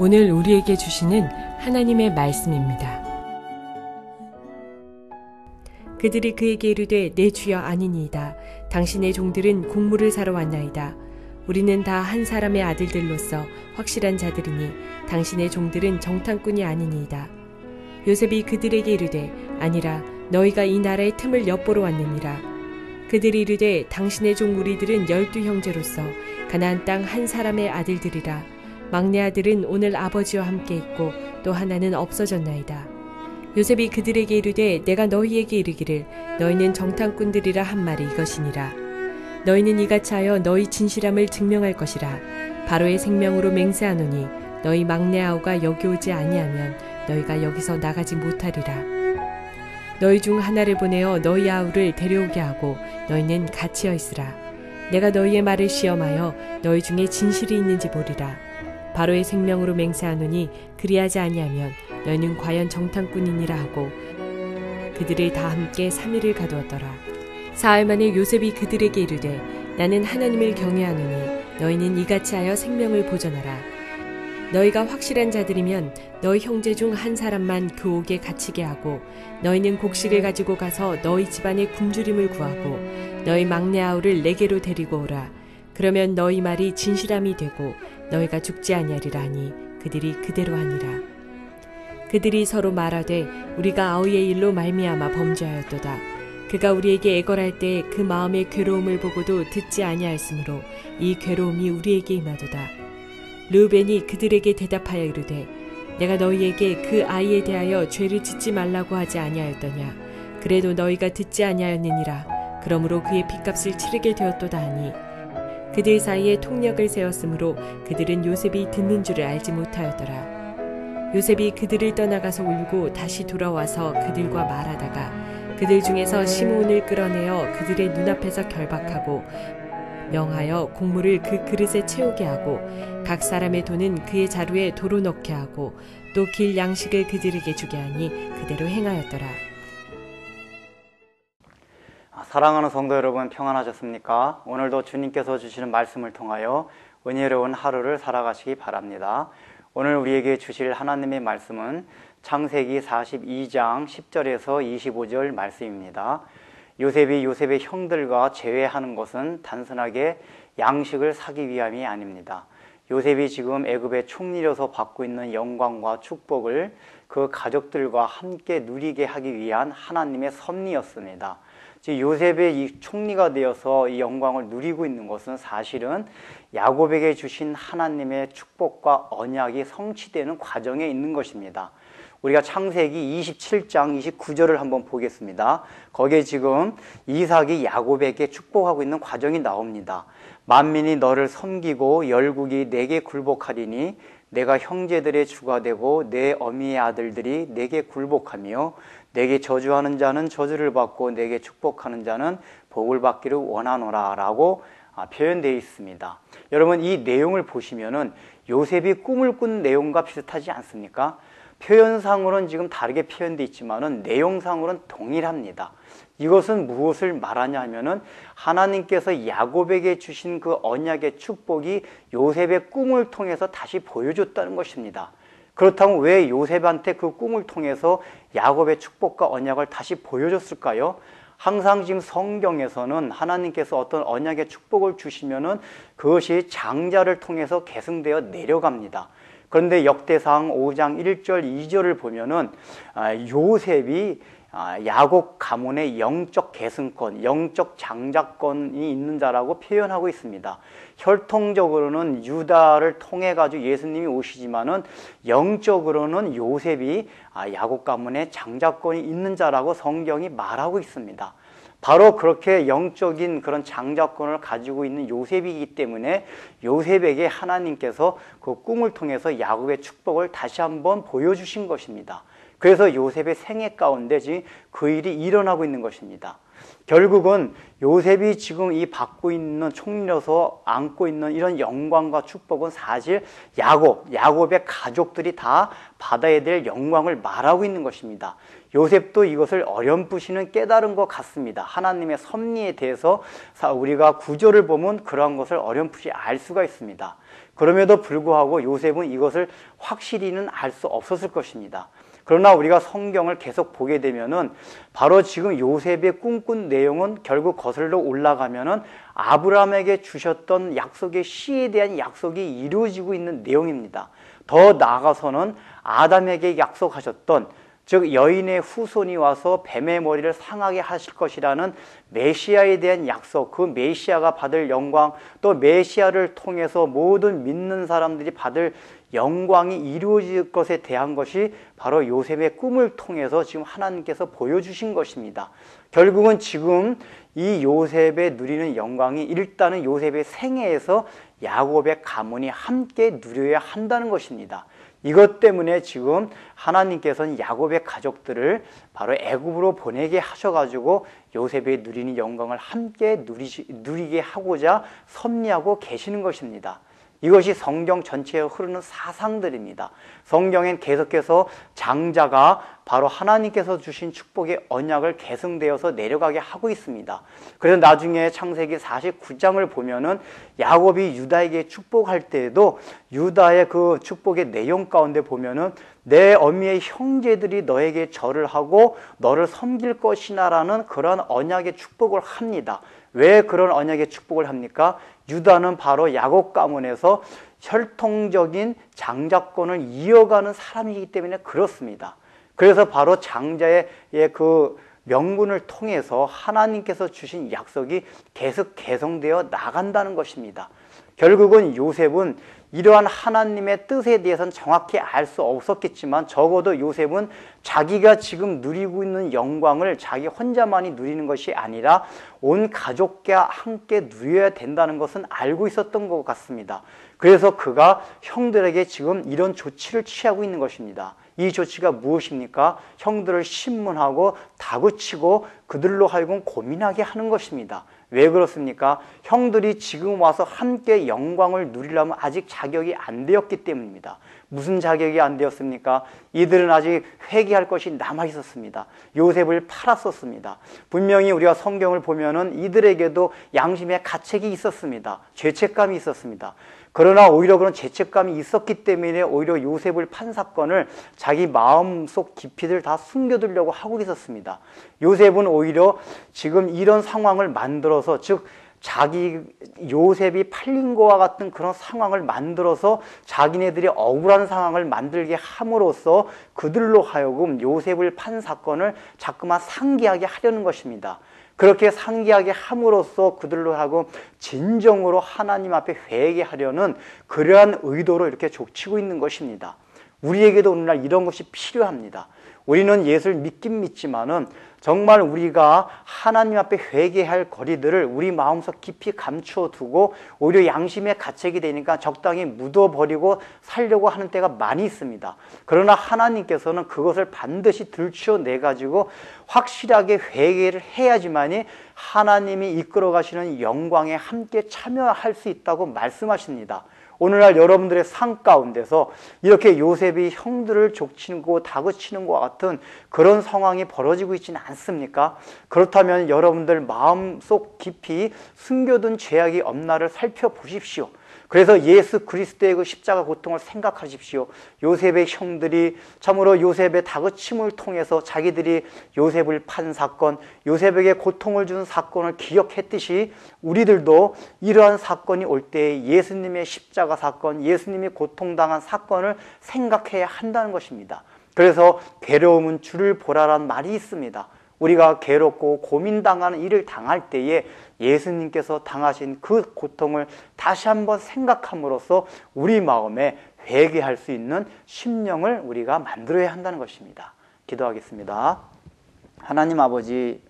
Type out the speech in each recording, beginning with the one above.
오늘 우리에게 주시는 하나님의 말씀입니다. 그들이 그에게 이르되 내 주여 아니니이다. 당신의 종들은 곡물을 사러 왔나이다. 우리는 다 한 사람의 아들들로서 확실한 자들이니 당신의 종들은 정탐꾼이 아니니이다. 요셉이 그들에게 이르되 아니라 너희가 이 나라의 틈을 엿보러 왔느니라. 그들이 이르되 당신의 종 우리들은 12 형제로서 가나안 땅 한 사람의 아들들이라. 막내 아들은 오늘 아버지와 함께 있고 또 하나는 없어졌나이다. 요셉이 그들에게 이르되 내가 너희에게 이르기를 너희는 정탐꾼들이라 한 말이 이것이니라. 너희는 이같이 하여 너희 진실함을 증명할 것이라. 바로의 생명으로 맹세하노니 너희 막내 아우가 여기 오지 아니하면 너희가 여기서 나가지 못하리라. 너희 중 하나를 보내어 너희 아우를 데려오게 하고 너희는 갇히어 있으라. 내가 너희의 말을 시험하여 너희 중에 진실이 있는지 보리라. 바로의 생명으로 맹세하노니 그리하지 아니하면 너희는 과연 정탐꾼이니라 하고 그들을 다 함께 3일을 가두었더라. 사흘 만에 요셉이 그들에게 이르되 나는 하나님을 경외하노니 너희는 이같이 하여 생명을 보존하라. 너희가 확실한 자들이면 너희 형제 중 한 사람만 그 옥에 갇히게 하고 너희는 곡식을 가지고 가서 너희 집안의 굶주림을 구하고 너희 막내 아우를 내게로 데리고 오라. 그러면 너희 말이 진실함이 되고 너희가 죽지 아니하리라 하니 그들이 그대로 하니라. 그들이 서로 말하되 우리가 아우의 일로 말미암아 범죄하였도다. 그가 우리에게 애걸할 때 그 마음의 괴로움을 보고도 듣지 아니하였으므로 이 괴로움이 우리에게 임하도다. 르우벤이 그들에게 대답하여 이르되 내가 너희에게 그 아이에 대하여 죄를 짓지 말라고 하지 아니하였더냐. 그래도 너희가 듣지 아니하였느니라. 그러므로 그의 핏값을 치르게 되었도다 하니 그들 사이에 통력을 세웠으므로 그들은 요셉이 듣는 줄을 알지 못하였더라. 요셉이 그들을 떠나가서 울고 다시 돌아와서 그들과 말하다가 그들 중에서 시므온을 끌어내어 그들의 눈앞에서 결박하고 명하여 곡물을 그 그릇에 채우게 하고 각 사람의 돈은 그의 자루에 도로 넣게 하고 또 길 양식을 그들에게 주게 하니 그대로 행하였더라. 사랑하는 성도 여러분, 평안하셨습니까? 오늘도 주님께서 주시는 말씀을 통하여 은혜로운 하루를 살아가시기 바랍니다. 오늘 우리에게 주실 하나님의 말씀은 창세기 42장 10절에서 25절 말씀입니다. 요셉이 요셉의 형들과 재회하는 것은 단순하게 양식을 사기 위함이 아닙니다. 요셉이 지금 애굽의 총리로서 받고 있는 영광과 축복을 그 가족들과 함께 누리게 하기 위한 하나님의 섭리였습니다. 즉 요셉의 이 총리가 되어서 이 영광을 누리고 있는 것은 사실은 야곱에게 주신 하나님의 축복과 언약이 성취되는 과정에 있는 것입니다. 우리가 창세기 27장 29절을 한번 보겠습니다. 거기에 지금 이삭이 야곱에게 축복하고 있는 과정이 나옵니다. 만민이 너를 섬기고 열국이 내게 굴복하리니 내가 형제들의 주가 되고 내 어미의 아들들이 내게 굴복하며 내게 저주하는 자는 저주를 받고 내게 축복하는 자는 복을 받기를 원하노라 라고 표현되어 있습니다. 여러분 이 내용을 보시면은 요셉이 꿈을 꾼 내용과 비슷하지 않습니까? 표현상으로는 지금 다르게 표현되어 있지만은 내용상으로는 동일합니다. 이것은 무엇을 말하냐 하면은 하나님께서 야곱에게 주신 그 언약의 축복이 요셉의 꿈을 통해서 다시 보여줬다는 것입니다. 그렇다면 왜 요셉한테 그 꿈을 통해서 야곱의 축복과 언약을 다시 보여줬을까요? 항상 지금 성경에서는 하나님께서 어떤 언약의 축복을 주시면은 그것이 장자를 통해서 계승되어 내려갑니다. 그런데 역대상 5장 1절 2절을 보면은 요셉이 야곱 가문의 영적 계승권, 영적 장자권이 있는 자라고 표현하고 있습니다. 혈통적으로는 유다를 통해 가지고 예수님이 오시지만은 영적으로는 요셉이 야곱 가문의 장자권이 있는 자라고 성경이 말하고 있습니다. 바로 그렇게 영적인 그런 장자권을 가지고 있는 요셉이기 때문에 요셉에게 하나님께서 그 꿈을 통해서 야곱의 축복을 다시 한번 보여주신 것입니다. 그래서 요셉의 생애 가운데 지금 그 일이 일어나고 있는 것입니다. 결국은 요셉이 지금 이 받고 있는 총리로서 안고 있는 이런 영광과 축복은 사실 야곱의 가족들이 다 받아야 될 영광을 말하고 있는 것입니다. 요셉도 이것을 어렴풋이는 깨달은 것 같습니다. 하나님의 섭리에 대해서 우리가 구절을 보면 그러한 것을 어렴풋이 알 수가 있습니다. 그럼에도 불구하고 요셉은 이것을 확실히는 알 수 없었을 것입니다. 그러나 우리가 성경을 계속 보게 되면은 바로 지금 요셉의 꿈꾼 내용은 결국 거슬러 올라가면은 아브라함에게 주셨던 약속의 씨에 대한 약속이 이루어지고 있는 내용입니다. 더 나아가서는 아담에게 약속하셨던, 즉 여인의 후손이 와서 뱀의 머리를 상하게 하실 것이라는 메시아에 대한 약속, 그 메시아가 받을 영광, 또 메시아를 통해서 모든 믿는 사람들이 받을 영광이 이루어질 것에 대한 것이 바로 요셉의 꿈을 통해서 지금 하나님께서 보여주신 것입니다. 결국은 지금 이 요셉의 누리는 영광이 일단은 요셉의 생애에서 야곱의 가문이 함께 누려야 한다는 것입니다. 이것 때문에 지금 하나님께서는 야곱의 가족들을 바로 애굽으로 보내게 하셔가지고 요셉의 누리는 영광을 함께 누리게 하고자 섭리하고 계시는 것입니다. 이것이 성경 전체에 흐르는 사상들입니다. 성경엔 계속해서 장자가 바로 하나님께서 주신 축복의 언약을 계승되어서 내려가게 하고 있습니다. 그래서 나중에 창세기 49장을 보면은 야곱이 유다에게 축복할 때에도 유다의 그 축복의 내용 가운데 보면은 내 어미의 형제들이 너에게 절을 하고 너를 섬길 것이나라는 그런 언약의 축복을 합니다. 왜 그런 언약의 축복을 합니까? 유다는 바로 야곱 가문에서 혈통적인 장자권을 이어가는 사람이기 때문에 그렇습니다. 그래서 바로 장자의 그 명분을 통해서 하나님께서 주신 약속이 계속 개성되어 나간다는 것입니다. 결국은 요셉은 이러한 하나님의 뜻에 대해서는 정확히 알 수 없었겠지만 적어도 요셉은 자기가 지금 누리고 있는 영광을 자기 혼자만이 누리는 것이 아니라 온 가족과 함께 누려야 된다는 것은 알고 있었던 것 같습니다. 그래서 그가 형들에게 지금 이런 조치를 취하고 있는 것입니다. 이 조치가 무엇입니까? 형들을 신문하고 다그치고 그들로 하여금 고민하게 하는 것입니다. 왜 그렇습니까? 형들이 지금 와서 함께 영광을 누리려면 아직 자격이 안 되었기 때문입니다. 무슨 자격이 안 되었습니까? 이들은 아직 회개할 것이 남아 있었습니다. 요셉을 팔았었습니다. 분명히 우리가 성경을 보면은 이들에게도 양심의 가책이 있었습니다. 죄책감이 있었습니다. 그러나 오히려 그런 죄책감이 있었기 때문에 오히려 요셉을 판 사건을 자기 마음속 깊이를 다 숨겨두려고 하고 있었습니다. 요셉은 오히려 지금 이런 상황을 만들어서, 즉 자기 요셉이 팔린 것과 같은 그런 상황을 만들어서 자기네들이 억울한 상황을 만들게 함으로써 그들로 하여금 요셉을 판 사건을 자꾸만 상기하게 하려는 것입니다. 그렇게 상기하게 함으로써 그들로 하고 진정으로 하나님 앞에 회개하려는 그러한 의도로 이렇게 족치고 있는 것입니다. 우리에게도 오늘날 이런 것이 필요합니다. 우리는 예수를 믿긴 믿지만은 정말 우리가 하나님 앞에 회개할 거리들을 우리 마음속 깊이 감추어 두고 오히려 양심의 가책이 되니까 적당히 묻어버리고 살려고 하는 때가 많이 있습니다. 그러나 하나님께서는 그것을 반드시 들추어내가지고 확실하게 회개를 해야지만이 하나님이 이끌어 가시는 영광에 함께 참여할 수 있다고 말씀하십니다. 오늘날 여러분들의 삶 가운데서 이렇게 요셉이 형들을 족치고 다그치는 것과 같은 그런 상황이 벌어지고 있지는 않습니까? 그렇다면 여러분들 마음속 깊이 숨겨둔 죄악이 없나를 살펴보십시오. 그래서 예수 그리스도의 그 십자가 고통을 생각하십시오. 요셉의 형들이 참으로 요셉의 다그침을 통해서 자기들이 요셉을 판 사건, 요셉에게 고통을 준 사건을 기억했듯이 우리들도 이러한 사건이 올 때 예수님의 십자가 사건, 예수님이 고통당한 사건을 생각해야 한다는 것입니다. 그래서 괴로움은 주를 보라란 말이 있습니다. 우리가 괴롭고 고민당하는 일을 당할 때에 예수님께서 당하신 그 고통을 다시 한번 생각함으로써 우리 마음에 회개할 수 있는 심령을 우리가 만들어야 한다는 것입니다. 기도하겠습니다. 하나님 아버지,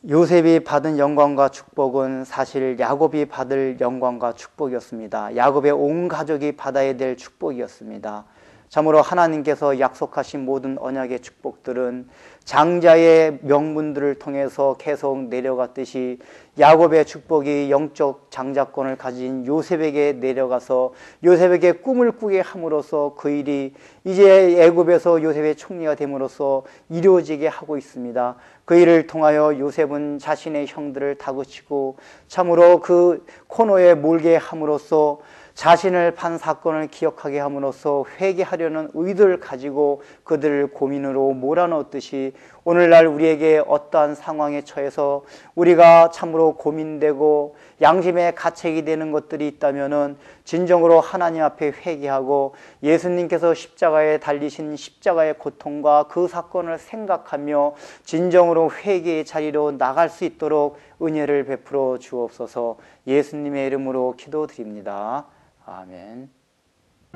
요셉이 받은 영광과 축복은 사실 야곱이 받을 영광과 축복이었습니다. 야곱의 온 가족이 받아야 될 축복이었습니다. 참으로 하나님께서 약속하신 모든 언약의 축복들은 장자의 명분들을 통해서 계속 내려갔듯이 야곱의 축복이 영적 장자권을 가진 요셉에게 내려가서 요셉에게 꿈을 꾸게 함으로써 그 일이 이제 애굽에서 요셉의 총리가 됨으로써 이루어지게 하고 있습니다. 그 일을 통하여 요셉은 자신의 형들을 다그치고 참으로 그 코너에 몰게 함으로써 자신을 판 사건을 기억하게 함으로써 회개하려는 의도를 가지고 그들을 고민으로 몰아넣듯이 오늘날 우리에게 어떠한 상황에 처해서 우리가 참으로 고민되고 양심의 가책이 되는 것들이 있다면은 진정으로 하나님 앞에 회개하고 예수님께서 십자가에 달리신 십자가의 고통과 그 사건을 생각하며 진정으로 회개의 자리로 나갈 수 있도록 은혜를 베풀어 주옵소서. 예수님의 이름으로 기도드립니다. 아멘.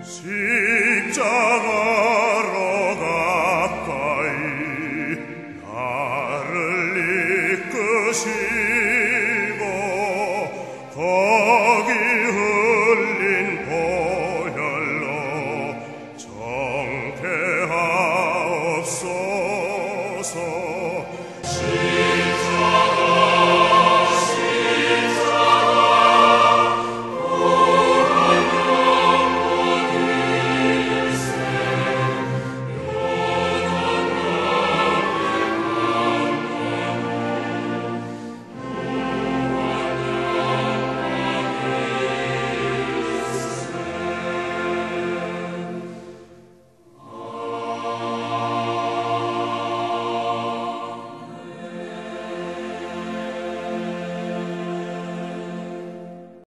십자가로 가까이